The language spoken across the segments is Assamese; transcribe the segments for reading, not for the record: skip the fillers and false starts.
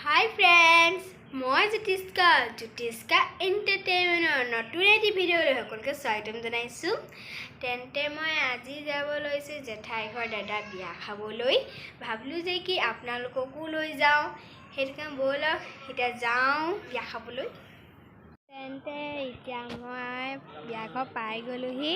Hi friends, মই জ্যোতিষ্কা এণ্টাৰটেইনমেণ্টৰ নতুন এটি ভিডিঅ'লৈ সকলোকে স্বাগতম জনাইছোঁ। তেন্তে মই আজি যাব লৈছোঁ জেঠাই ঘৰ দাদা বিয়া খাবলৈ। ভাবিলোঁ যে কি আপোনালোককো লৈ যাওঁ, সেইটো কাৰণে ব'লক এতিয়া যাওঁ বিয়া খাবলৈ। তেন্তে এতিয়া মই বিয়া ঘৰ পাই গ'লোহি।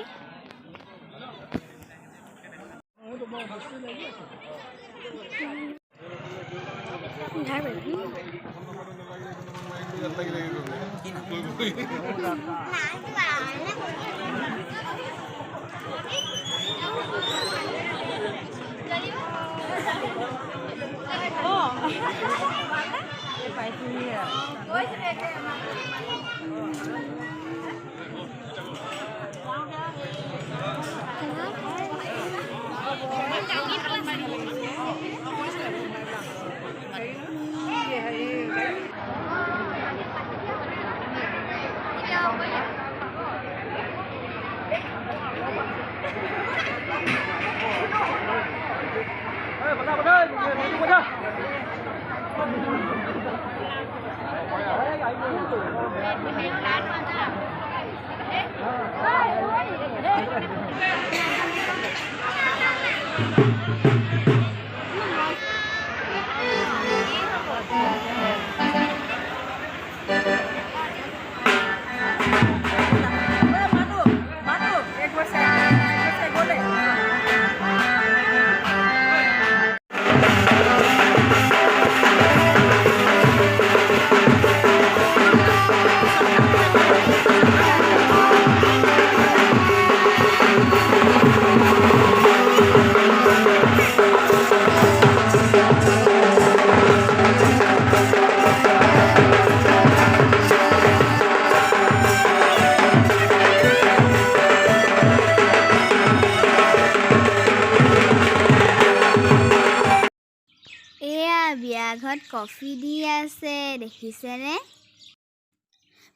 বিয়া ঘৰত কফি দি আছে, দেখিছেনে?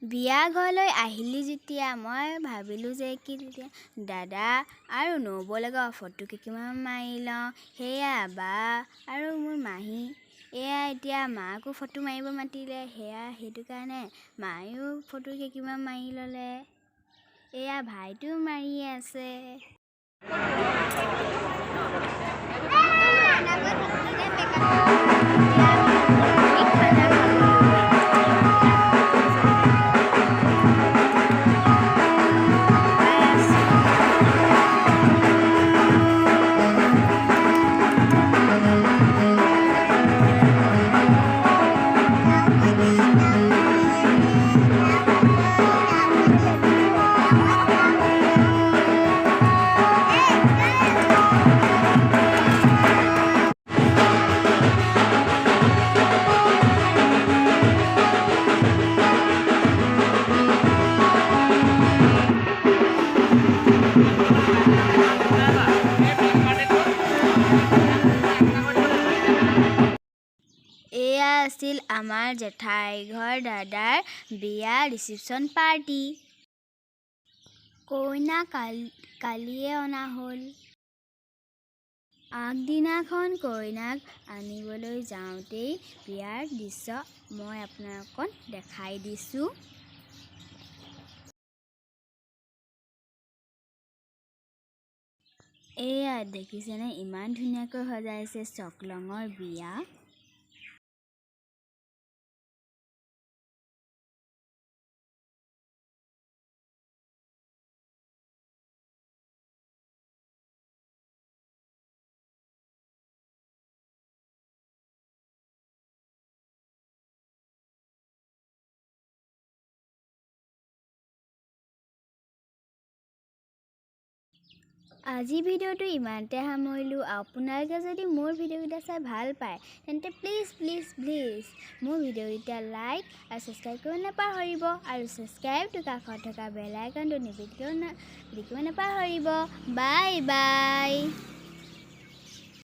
বিয়া ঘৰলৈ আহিলি যেতিয়া মই ভাবিলোঁ যে কি তেতিয়া দাদা আৰু নবৌ লগত ফটো কেইটামান মাৰি লওঁ। সেয়া বা আৰু মোৰ মাহী এতিয়া মাকো ফটো মাৰিব মাতিলে, সেইটো কাৰণে মায়েও ফটো কেইটামান মাৰি ল'লে। ভাইটিও মাৰি আছে। আছিল আমাৰ জেঠাই ঘৰ দাদাৰ বিয়া ৰিচিপশ্যন পাৰ্টি। কইনা কালিয়ে অনা হ'ল। আগদিনাখন কইনাক আনিবলৈ যাওঁতেই বিয়াৰ দৃশ্য মই আপোনালোকক দেখাই দিছোঁ। দেখিছেনে ইমান ধুনীয়াকৈ সজাইছে চকলঙৰ বিয়া। আজি ভিডিঅ'টো ইমানতে সামৰিলোঁ। আপোনালোকে যদি মোৰ ভিডিঅ'কেইটা চাই ভাল পায় তেন্তে প্লিজ মোৰ ভিডিঅ'কেইটা লাইক আৰু ছাবস্ক্ৰাইব কৰিব নাপাহৰিব, আৰু ছাবস্ক্ৰাইবটো কাষত থকা বেল আইকনটো নিপিটিব নাপাহৰিব। বাই।